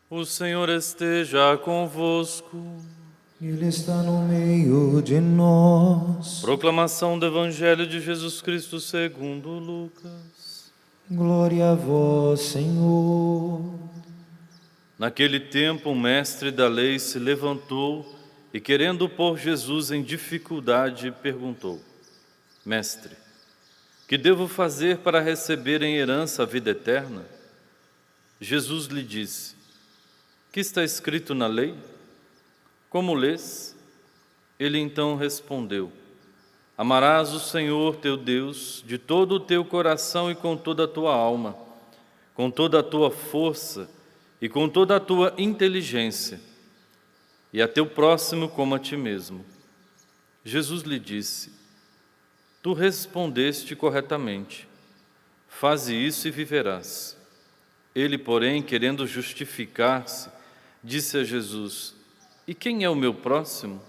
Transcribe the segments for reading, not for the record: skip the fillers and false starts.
O Senhor esteja convosco. Ele está no meio de nós. Proclamação do Evangelho de Jesus Cristo segundo Lucas. Glória a vós, Senhor. Naquele tempo, o mestre da lei se levantou e, querendo pôr Jesus em dificuldade, perguntou: Mestre, que devo fazer para receber em herança a vida eterna? Jesus lhe disse: Que está escrito na lei? Como lês? Ele então respondeu: Amarás o Senhor teu Deus de todo o teu coração e com toda a tua alma, com toda a tua força e com toda a tua inteligência, e a teu próximo como a ti mesmo. Jesus lhe disse: Tu respondeste corretamente. Faze isso e viverás. Ele, porém, querendo justificar-se, disse a Jesus: E quem é o meu próximo?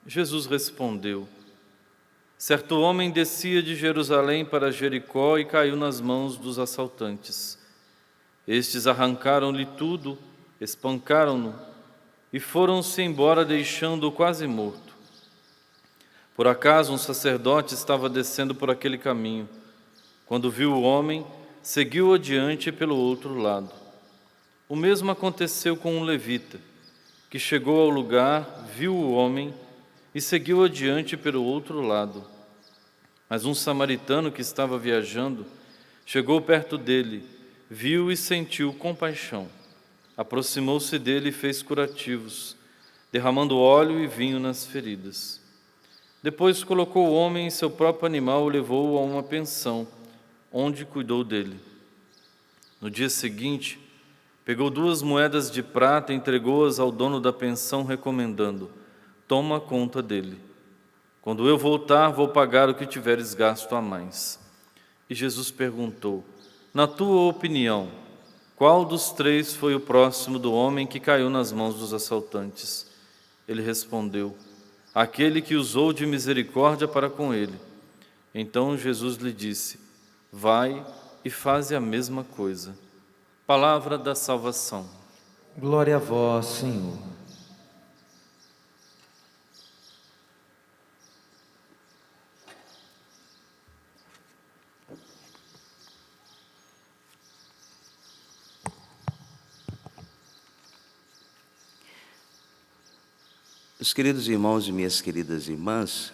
Jesus respondeu: Certo homem descia de Jerusalém para Jericó e caiu nas mãos dos assaltantes. Estes arrancaram-lhe tudo, espancaram-no e foram-se embora, deixando-o quase morto. Por acaso um sacerdote estava descendo por aquele caminho. Quando viu o homem, seguiu adiante pelo outro lado. O mesmo aconteceu com um levita, que chegou ao lugar, viu o homem e seguiu adiante pelo outro lado. Mas um samaritano que estava viajando chegou perto dele, viu e sentiu compaixão. Aproximou-se dele e fez curativos, derramando óleo e vinho nas feridas. Depois colocou o homem em seu próprio animal e levou-o a uma pensão, onde cuidou dele. No dia seguinte, pegou 2 moedas de prata e entregou-as ao dono da pensão, recomendando: Toma conta dele. Quando eu voltar, vou pagar o que tiveres gasto a mais. E Jesus perguntou: Na tua opinião, qual dos 3 foi o próximo do homem que caiu nas mãos dos assaltantes? Ele respondeu: Aquele que usou de misericórdia para com ele. Então Jesus lhe disse: Vai e faze a mesma coisa. Palavra da salvação. Glória a vós, Senhor. Meus queridos irmãos e minhas queridas irmãs,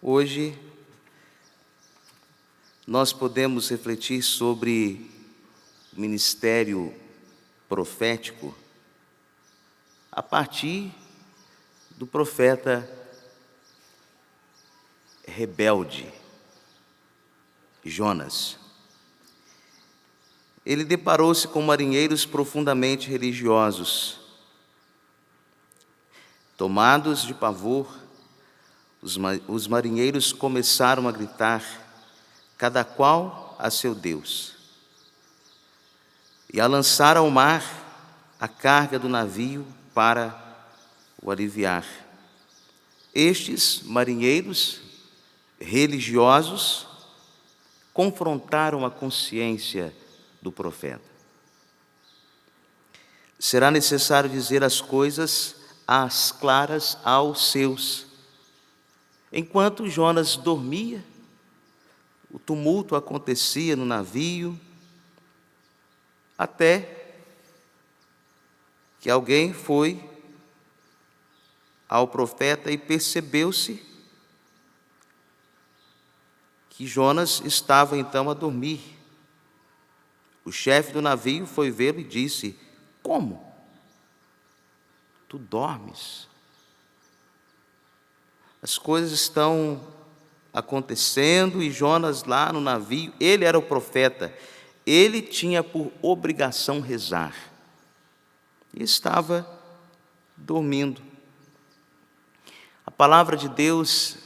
hoje nós podemos refletir sobre o ministério profético a partir do profeta rebelde, Jonas. Ele deparou-se com marinheiros profundamente religiosos. Tomados de pavor, os marinheiros começaram a gritar, cada qual a seu Deus, e a lançar ao mar a carga do navio para o aliviar. Estes marinheiros religiosos confrontaram a consciência do profeta. Será necessário dizer as coisas às claras aos seus. Enquanto Jonas dormia, o tumulto acontecia no navio, até que alguém foi ao profeta e percebeu-se que Jonas estava então a dormir. O chefe do navio foi vê-lo e disse: Como? Tu dormes? As coisas estão acontecendo e Jonas lá no navio, ele era o profeta, ele tinha por obrigação rezar e estava dormindo. A palavra de Deus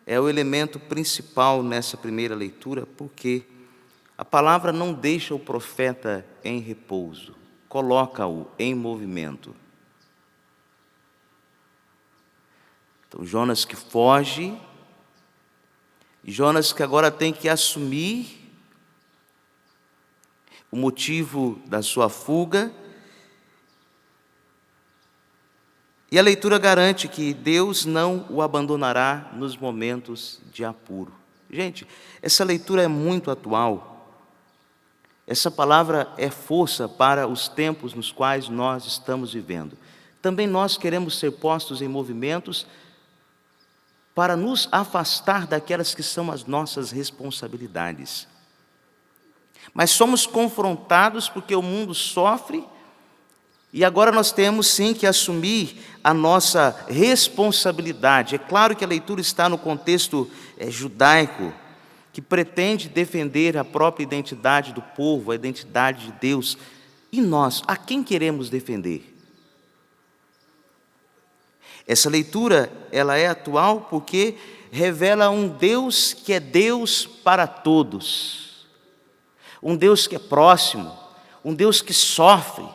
é o elemento principal nessa primeira leitura, porque a palavra não deixa o profeta em repouso, coloca-o em movimento. Então, Jonas que foge, Jonas que agora tem que assumir o motivo da sua fuga. E a leitura garante que Deus não o abandonará nos momentos de apuro. Gente, essa leitura é muito atual. Essa palavra é força para os tempos nos quais nós estamos vivendo. Também nós queremos ser postos em movimentos para nos afastar daquelas que são as nossas responsabilidades. Mas somos confrontados porque o mundo sofre. E agora nós temos sim que assumir a nossa responsabilidade. É claro que a leitura está no contexto judaico, que pretende defender a própria identidade do povo, a identidade de Deus. E nós, a quem queremos defender? Essa leitura, ela é atual porque revela um Deus que é Deus para todos. Um Deus que é próximo, um Deus que sofre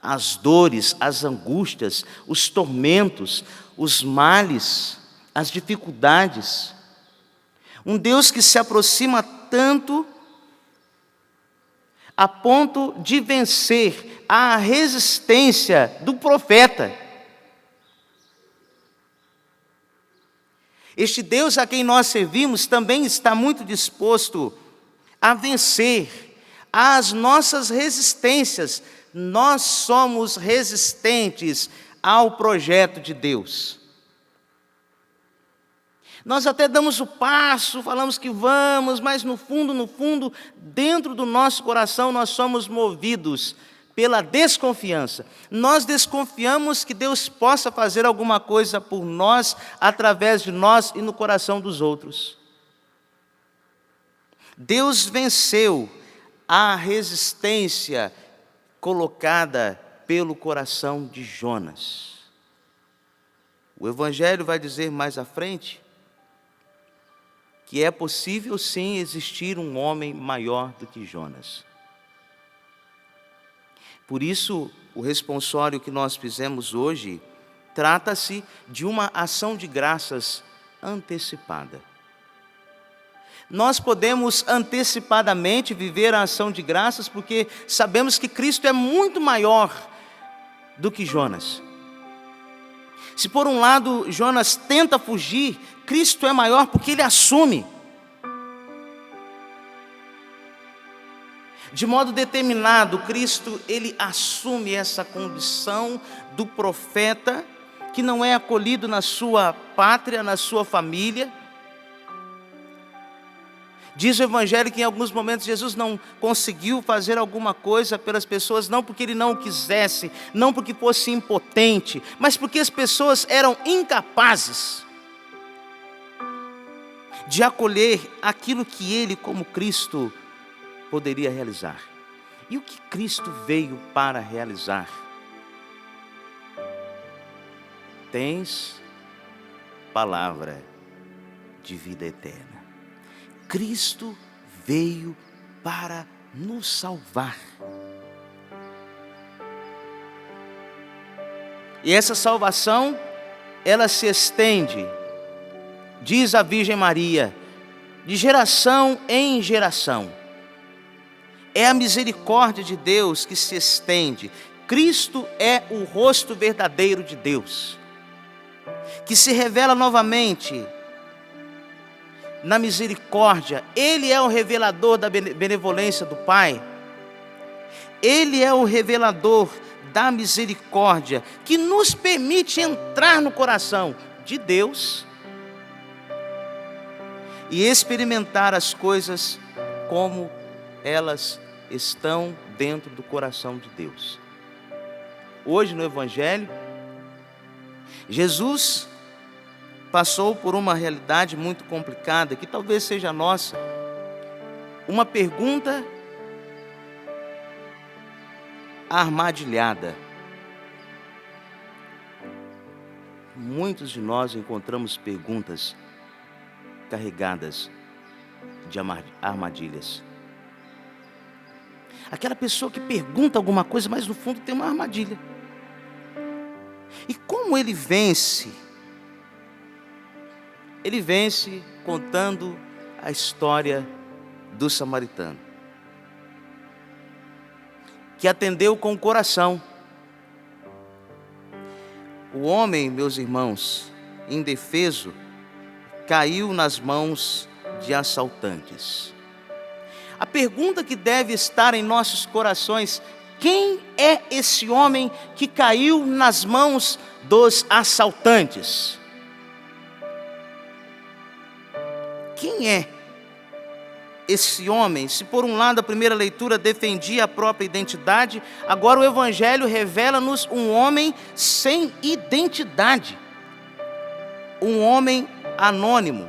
as dores, as angústias, os tormentos, os males, as dificuldades. Um Deus que se aproxima tanto a ponto de vencer a resistência do profeta. Este Deus a quem nós servimos também está muito disposto a vencer as nossas resistências. Nós somos resistentes ao projeto de Deus. Nós até damos o passo, falamos que vamos, mas no fundo, dentro do nosso coração nós somos movidos pela desconfiança. Nós desconfiamos que Deus possa fazer alguma coisa por nós, através de nós e no coração dos outros. Deus venceu a resistência colocada pelo coração de Jonas. O Evangelho vai dizer mais à frente que é possível sim existir um homem maior do que Jonas. Por isso, o responsório que nós fizemos hoje trata-se de uma ação de graças antecipada. Nós podemos antecipadamente viver a ação de graças porque sabemos que Cristo é muito maior do que Jonas. Se por um lado Jonas tenta fugir, Cristo é maior porque Ele assume. De modo determinado, Cristo, Ele assume essa condição do profeta que não é acolhido na sua pátria, na sua família. Diz o Evangelho que em alguns momentos Jesus não conseguiu fazer alguma coisa pelas pessoas, não porque Ele não o quisesse, não porque fosse impotente, mas porque as pessoas eram incapazes de acolher aquilo que Ele, como Cristo, poderia realizar. E o que Cristo veio para realizar? Tens palavra de vida eterna. Cristo veio para nos salvar. E essa salvação, ela se estende, diz a Virgem Maria, de geração em geração. É a misericórdia de Deus que se estende. Cristo é o rosto verdadeiro de Deus, que se revela novamente na misericórdia. Ele é o revelador da benevolência do Pai. Ele é o revelador da misericórdia, que nos permite entrar no coração de Deus e experimentar as coisas como elas estão dentro do coração de Deus. Hoje no Evangelho, Jesus passou por uma realidade muito complicada, que talvez seja a nossa. Uma pergunta armadilhada. Muitos de nós encontramos perguntas carregadas de armadilhas. Aquela pessoa que pergunta alguma coisa, mas no fundo tem uma armadilha. E como ele vence? Ele vence contando a história do samaritano. que atendeu com o coração. O homem, meus irmãos, indefeso, caiu nas mãos de assaltantes. A pergunta que deve estar em nossos corações: quem é esse homem que caiu nas mãos dos assaltantes? Quem é esse homem? Se por um lado a primeira leitura defendia a própria identidade, agora o Evangelho revela-nos um homem sem identidade. Um homem anônimo,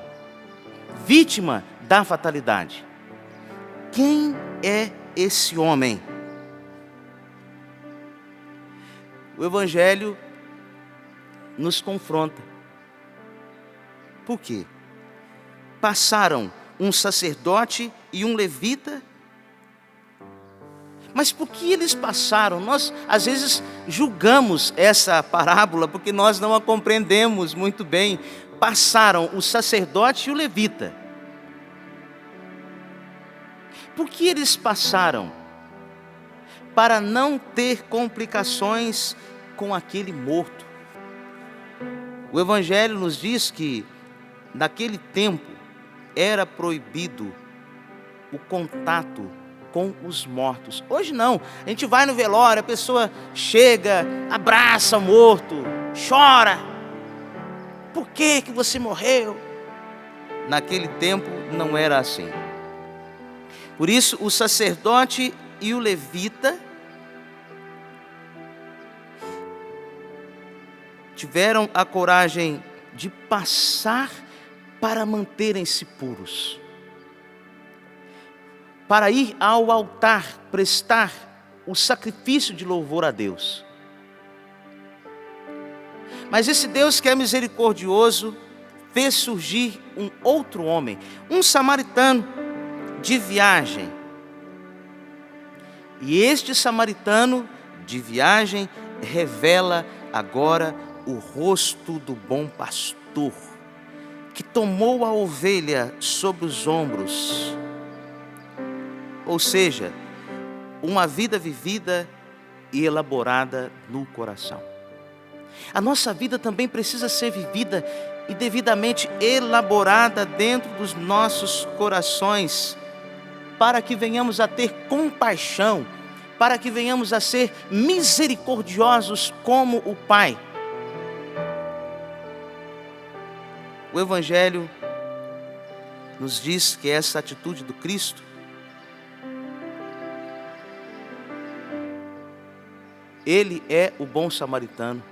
vítima da fatalidade. Quem é esse homem? O Evangelho nos confronta. Por quê? Passaram um sacerdote e um levita. Mas por que eles passaram? Nós, às vezes, julgamos essa parábola porque nós não a compreendemos muito bem. Passaram o sacerdote e o levita. Por que eles passaram? Para não ter complicações com aquele morto. O Evangelho nos diz que, naquele tempo, era proibido o contato com os mortos. Hoje não, a gente vai no velório, a pessoa chega, abraça o morto, chora. Por que você morreu? Naquele tempo não era assim. Por isso o sacerdote e o levita tiveram a coragem de passar para manterem-se puros, para ir ao altar prestar o sacrifício de louvor a Deus. Mas esse Deus que é misericordioso fez surgir um outro homem, um samaritano de viagem. E este samaritano de viagem revela agora o rosto do bom pastor, que tomou a ovelha sobre os ombros. Ou seja, uma vida vivida e elaborada no coração. A nossa vida também precisa ser vivida e devidamente elaborada dentro dos nossos corações, para que venhamos a ter compaixão, para que venhamos a ser misericordiosos como o Pai. O Evangelho nos diz que essa atitude do Cristo Ele é o bom samaritano.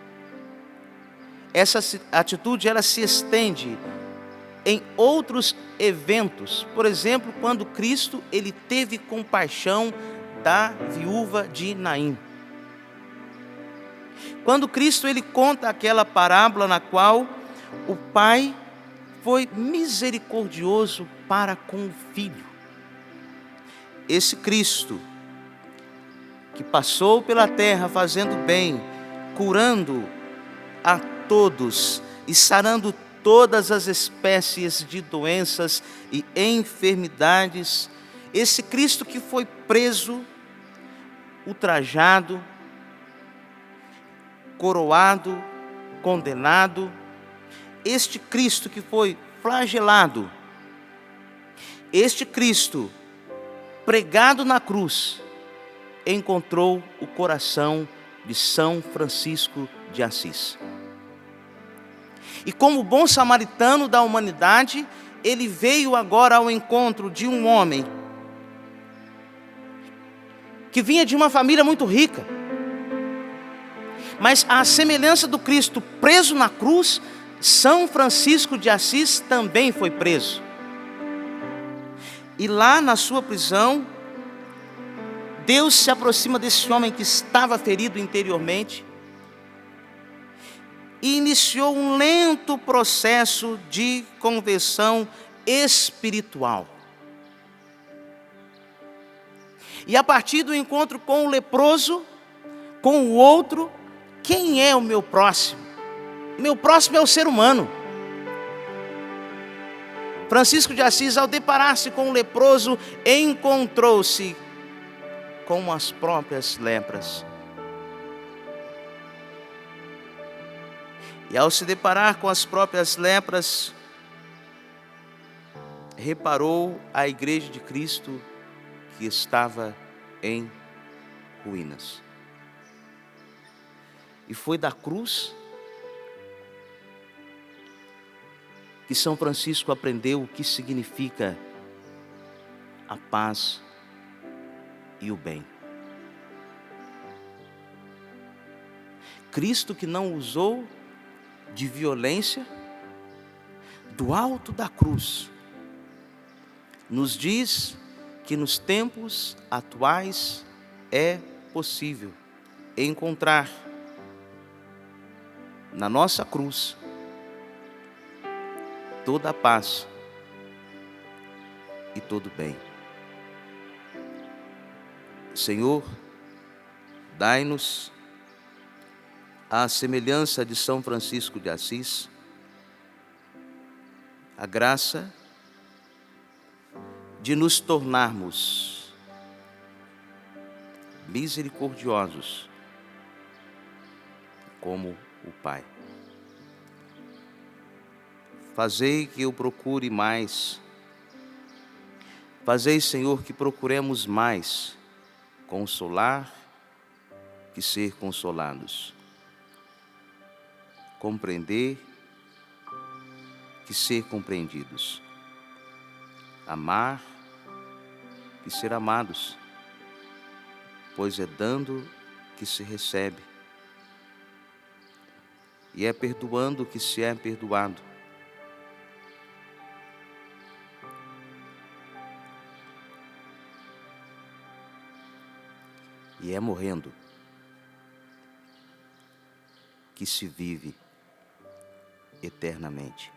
Essa atitude ela se estende em outros eventos. Por exemplo, quando Cristo ele teve compaixão da viúva de Naim. Quando Cristo ele conta aquela parábola na qual o pai foi misericordioso para com o filho. Esse Cristo que passou pela terra fazendo bem, curando a todos e sarando todas as espécies de doenças e enfermidades, esse Cristo que foi preso, ultrajado, coroado, condenado, este Cristo que foi flagelado, este Cristo pregado na cruz, encontrou o coração de São Francisco de Assis. E como bom samaritano da humanidade, ele veio agora ao encontro de um homem que vinha de uma família muito rica. Mas à semelhança do Cristo preso na cruz, São Francisco de Assis também foi preso. E lá na sua prisão, Deus se aproxima desse homem que estava ferido interiormente e iniciou um lento processo de conversão espiritual. E a partir do encontro com o leproso, com o outro, quem é o meu próximo? O meu próximo é o ser humano. Francisco de Assis, ao deparar-se com o leproso, encontrou-se com as próprias lepras. E ao se deparar com as próprias lepras, reparou a igreja de Cristo que estava em ruínas. E foi da cruz que São Francisco aprendeu o que significa a paz e o bem. Cristo que não usou de violência, do alto da cruz, nos diz que nos tempos atuais é possível encontrar na nossa cruz toda a paz e todo bem. Senhor, dai-nos à semelhança de São Francisco de Assis, a graça de nos tornarmos misericordiosos como o Pai. Fazei que eu procure mais. Fazei, Senhor, que procuremos mais consolar que ser consolados. Compreender que ser compreendidos. Amar que ser amados, pois é dando que se recebe. E é perdoando que se é perdoado. E é morrendo que se vive eternamente.